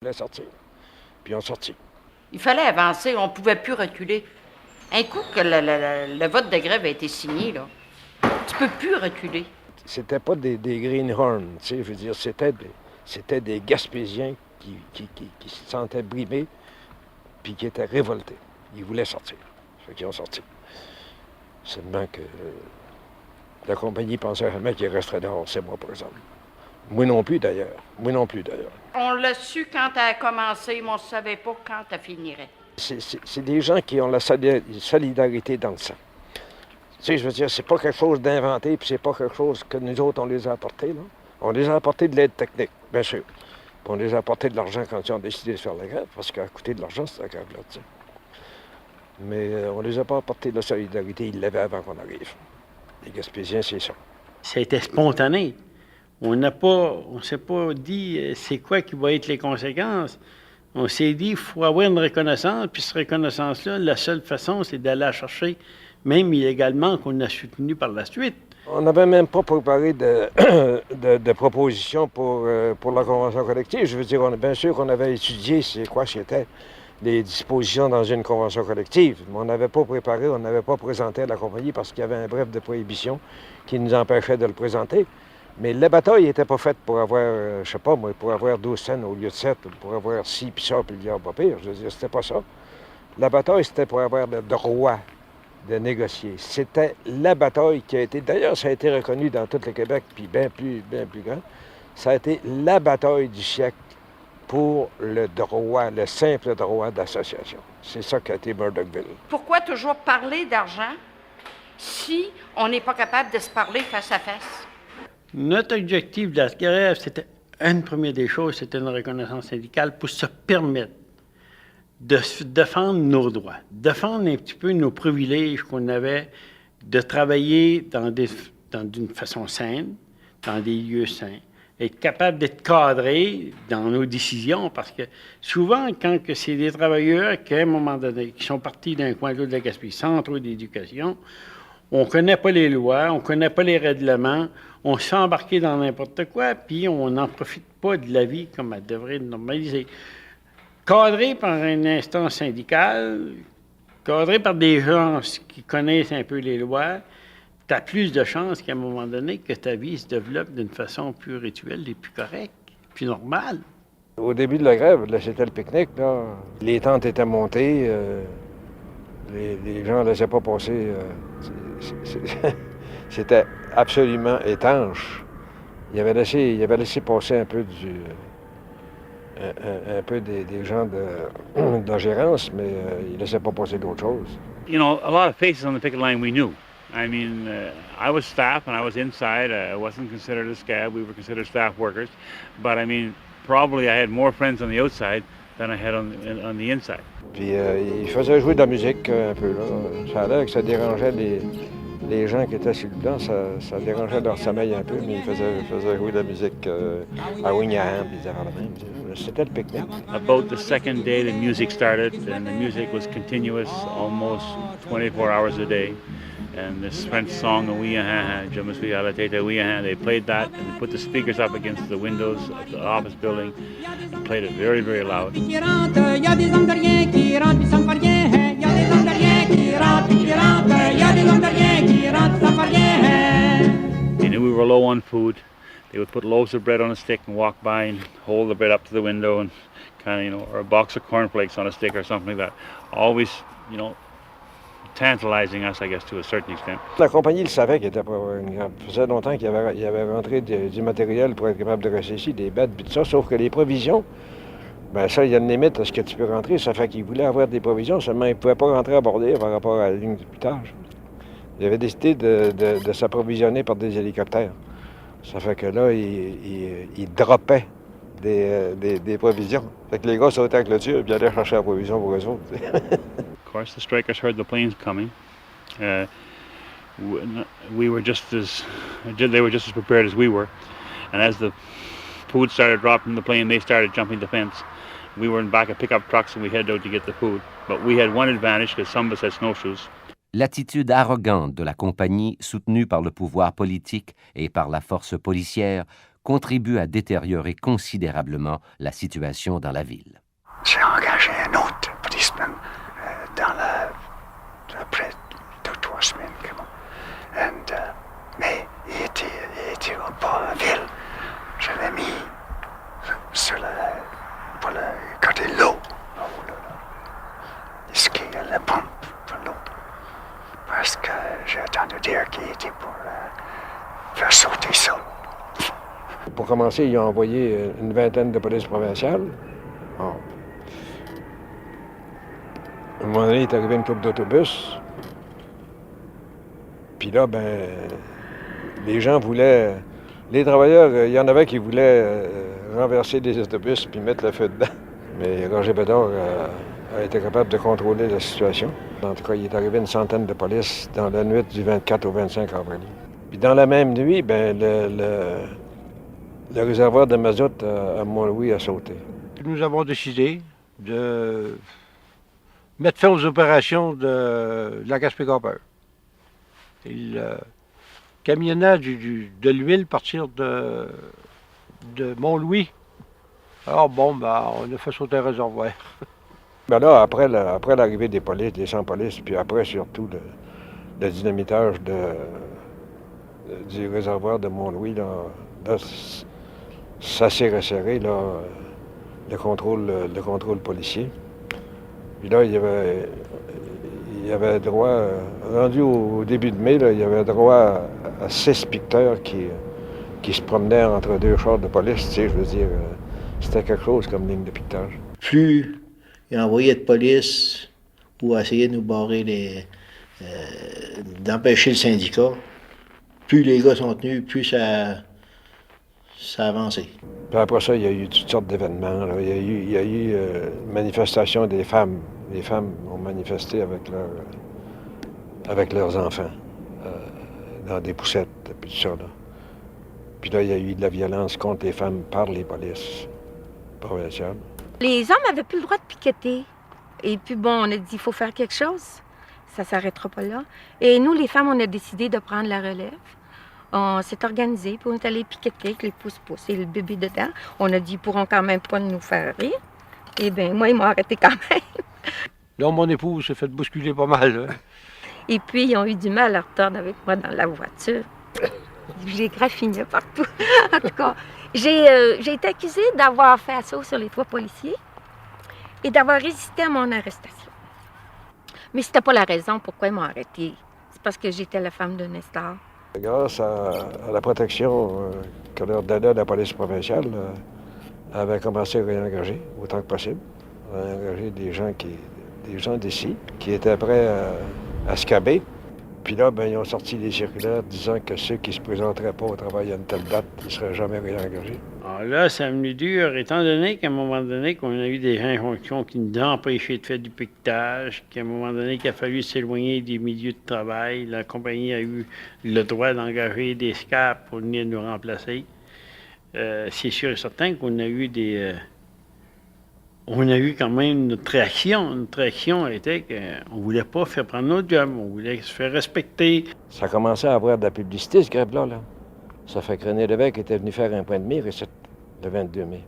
On voulait sortir. Puis on sortit. Il fallait avancer, on ne pouvait plus reculer. Un coup que le vote de grève a été signé, là, tu peux plus reculer. C'était pas des greenhorns, tu sais, je veux dire, c'était des Gaspésiens qui se sentaient brimés puis qui étaient révoltés. Ils voulaient sortir. Fait qu'ils ont sorti. Seulement que la compagnie pensait jamais qu'ils resteraient dehors, c'est moi, par exemple. Moi non plus, d'ailleurs. On l'a su quand elle a commencé, mais on ne savait pas quand elle finirait. C'est des gens qui ont la solidarité dans le sang. Tu sais, je veux dire, c'est pas quelque chose d'inventé, puis c'est pas quelque chose que nous autres, on les a apportés, là. On les a apportés de l'aide technique, bien sûr. Puis on les a apportés de l'argent quand ils ont décidé de faire la grève, parce qu'à coûté de l'argent, c'est la grève-là, tu sais. Mais on les a pas apportés de la solidarité, ils l'avaient avant qu'on arrive. Les Gaspésiens, c'est ça. C'était spontané. On s'est pas dit c'est quoi qui va être les conséquences. On s'est dit il faut avoir une reconnaissance, puis cette reconnaissance-là, la seule façon, c'est d'aller la chercher, même illégalement, qu'on a soutenu par la suite. On n'avait même pas préparé de propositions pour la convention collective. Je veux dire, bien sûr qu'on avait étudié c'était les dispositions dans une convention collective, mais on n'avait pas préparé, on n'avait pas présenté à la compagnie parce qu'il y avait un bref de prohibition qui nous empêchait de le présenter. Mais la bataille n'était pas faite pour avoir, je sais pas moi, pour avoir 12 cents au lieu de 7, pour avoir ci, puis ça, puis il y a pas pire. Je veux dire, c'était pas ça. La bataille, c'était pour avoir le droit de négocier. C'était la bataille qui a été, d'ailleurs, ça a été reconnu dans tout le Québec, puis bien plus grand. Ça a été la bataille du siècle pour le droit, le simple droit d'association. C'est ça qu'a été Murdochville. Pourquoi toujours parler d'argent si on n'est pas capable de se parler face à face? Notre objectif de la grève, c'était une première des choses, c'était une reconnaissance syndicale pour se permettre de défendre nos droits, défendre un petit peu nos privilèges qu'on avait, de travailler d'une façon saine, dans des lieux sains, être capable d'être cadré dans nos décisions, parce que souvent, quand c'est des travailleurs qui, à un moment donné, qui sont partis d'un coin à l'autre de la Gaspésie, sans trop d'éducation, on ne connaît pas les lois, on ne connaît pas les règlements, on se fait embarquer dans n'importe quoi, puis on n'en profite pas de la vie comme elle devrait être normalisée. Cadré par une instance syndicale, cadré par des gens qui connaissent un peu les lois, tu as plus de chances qu'à un moment donné que ta vie se développe d'une façon plus rituelle et plus correcte, plus normale. Au début de la grève, là, c'était le pique-nique, là. Les tentes étaient montées, les gens ne laissaient pas passer. C'était absolument étanche. Il avait laissé passer un peu des gens de la gérance, mais il ne laissait pas passer d'autres choses. You know, a lot of faces on the picket line we knew. I mean, I was staff and I was inside. I wasn't considered a scab. We were considered staff workers. But I mean, probably I had more friends on the outside than I had on the inside. Puis il faisait jouer de la musique un peu, là. Ça a l'air que ça dérangeait les gens qui étaient sur le banc, ça dérangeait leur sommeil un peu, mais il faisait jouer de la musique à Wingham, puis la même. C'était le pique-nique. About the second day, the music started, and the music was continuous, almost 24 hours a day. And this French song, Je me suis à la tête, they played that, and they put the speakers up against the windows of the office building, and played it very, very loud. They knew we were low on food. They would put loaves of bread on a stick and walk by and hold the bread up to the window and kind of, you know, or a box of cornflakes on a stick or something like that. Always, you know, tantalizing us, I guess, to a certain extent. La compagnie le savait qu'il était pas une grève. Ça faisait longtemps qu'il avait rentré du matériel pour être capable de rester ici, des bêtes, puis tout ça, sauf que les provisions, ben ça, il y a une limite à ce que tu peux rentrer. Ça fait qu'il voulait avoir des provisions, seulement il ne pouvait pas rentrer à Bordeaux par rapport à la ligne du pitage. Il avait décidé de s'approvisionner par des hélicoptères. Ça fait que là, il droppait des provisions. Fait que les gars sautaient avec le tube et allaient chercher la provision pour eux autres. Of course, the strikers heard the planes coming. They were just as prepared as we were. And as the food started dropping from the plane, they started jumping the fence. We were in back of pickup trucks and we headed out to get the food. But we had one advantage because some of us had snowshoes. L'attitude arrogante de la compagnie, soutenue par le pouvoir politique et par la force policière, contribuent à détériorer considérablement la situation dans la ville. J'ai engagé un autre policeman après 2-3 semaines. Mais il était pas en ville. Je l'ai mis pour le côté de l'eau. La pompe pour l'eau. Parce que j'ai entendu dire qu'il était pour faire sauter ça. Pour commencer, ils ont envoyé une vingtaine de polices provinciales. Bon. À un moment donné, il est arrivé une couple d'autobus. Puis là, les gens voulaient... Les travailleurs, il y en avait qui voulaient renverser des autobus puis mettre le feu dedans. Mais Roger Bédard a été capable de contrôler la situation. En tout cas, il est arrivé une centaine de polices dans la nuit du 24 au 25 avril. Puis dans la même nuit, le réservoir de mazout à Mont-Louis a sauté. Nous avons décidé de mettre fin aux opérations de la Gaspé Copper. Le camionnage de l'huile partir de Mont-Louis. Alors on a fait sauter un réservoir. Là, après l'arrivée des polices, des 100 polices, puis après surtout le dynamitage du réservoir de Mont-Louis, là, ça s'est resserré, là, le contrôle policier. Puis là, il y avait droit, rendu au début de mai, là, il y avait droit à 6 picteurs qui se promenaient entre 2 chars de police, tu sais, je veux dire, c'était quelque chose comme ligne de piquetage. Plus il envoyait de police ou essayer de nous barrer d'empêcher le syndicat, plus les gars sont tenus, plus ça a avancé. Puis après ça, il y a eu toutes sortes d'événements. Là. Il y a eu manifestation des femmes. Les femmes ont manifesté avec leurs enfants dans des poussettes, puis tout ça. Là. Puis là, il y a eu de la violence contre les femmes par les polices provinciales. Les hommes n'avaient plus le droit de piqueter. Et puis bon, on a dit, il faut faire quelque chose. Ça ne s'arrêtera pas là. Et nous, les femmes, on a décidé de prendre la relève. On s'est organisé, puis on est allé piqueter avec les pouces-pouces et le bébé dedans. On a dit, ils pourront quand même pas nous faire rire. Eh bien, moi, ils m'ont arrêté quand même. Là, mon épouse s'est fait bousculer pas mal. Hein. Et puis, ils ont eu du mal à retordre avec moi dans la voiture. J'ai graffiné partout. En tout cas, j'ai été accusée d'avoir fait assaut sur les 3 policiers et d'avoir résisté à mon arrestation. Mais c'était pas la raison pourquoi ils m'ont arrêtée. C'est parce que j'étais la femme de Nestor. Grâce à la protection que leur donnait la police provinciale, avait commencé à réengager autant que possible. Réengager des gens d'ici qui étaient prêts à se caber. Puis là, ils ont sorti des circulaires disant que ceux qui ne se présenteraient pas au travail à une telle date ne seraient jamais réengagés. Alors là, ça a venu dur, étant donné qu'à un moment donné, qu'on a eu des injonctions qui nous ont empêchés de faire du piquetage, qu'à un moment donné, qu'il a fallu s'éloigner des milieux de travail, la compagnie a eu le droit d'engager des SCAP pour venir nous remplacer. C'est sûr et certain qu'on a eu on a eu quand même notre réaction. Notre réaction était qu'on ne voulait pas faire prendre notre job, on voulait se faire respecter. Ça commençait à avoir de la publicité, ce grève-là. Là. Ça fait que René Lévesque était venu faire un point de mire ici, le 22 mai.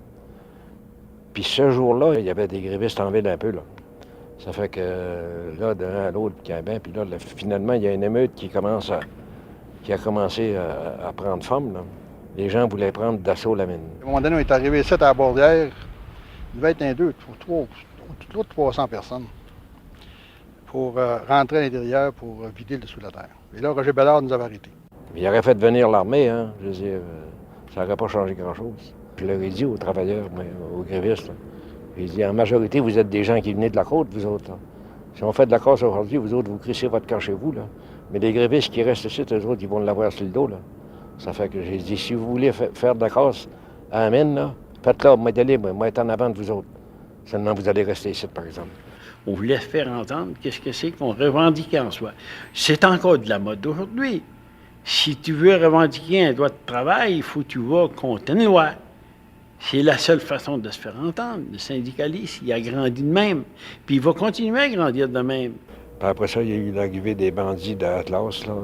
Puis ce jour-là, il y avait des grévistes en ville un peu. Là. Ça fait que là, d'un à l'autre, puis là, finalement, il y a une émeute qui a commencé à prendre forme. Là. Les gens voulaient prendre d'assaut la mine. À un moment donné, on est arrivé ici à la Bordière. Il devait être 300 personnes pour rentrer à l'intérieur pour vider le dessous de la terre. Et là, Roger Bédard nous avait arrêtés. Il aurait fait venir l'armée, hein. Je veux dire, ça n'aurait pas changé grand-chose. Je leur ai dit aux travailleurs, aux grévistes, là. J'ai dit, en majorité, vous êtes des gens qui venez de la côte, vous autres. Là. Si on fait de la casse aujourd'hui, vous autres, vous crissez votre camp chez vous. Là. Mais les grévistes qui restent ici, eux autres, ils vont l'avoir sur le dos. Là. Ça fait que j'ai dit, si vous voulez faire de la casse à la mine, là, faites-la, moi, d'aller, moi, être en avant de vous autres. Seulement, vous allez rester ici, par exemple. On voulait faire entendre qu'est-ce que c'est qu'on revendiquait en soi. C'est encore de la mode d'aujourd'hui. Si tu veux revendiquer un droit de travail, il faut que tu vas contre une loi. C'est la seule façon de se faire entendre. Le syndicaliste, il a grandi de même. Puis il va continuer à grandir de même. Puis après ça, il y a eu l'arrivée des bandits d'Atlas, là.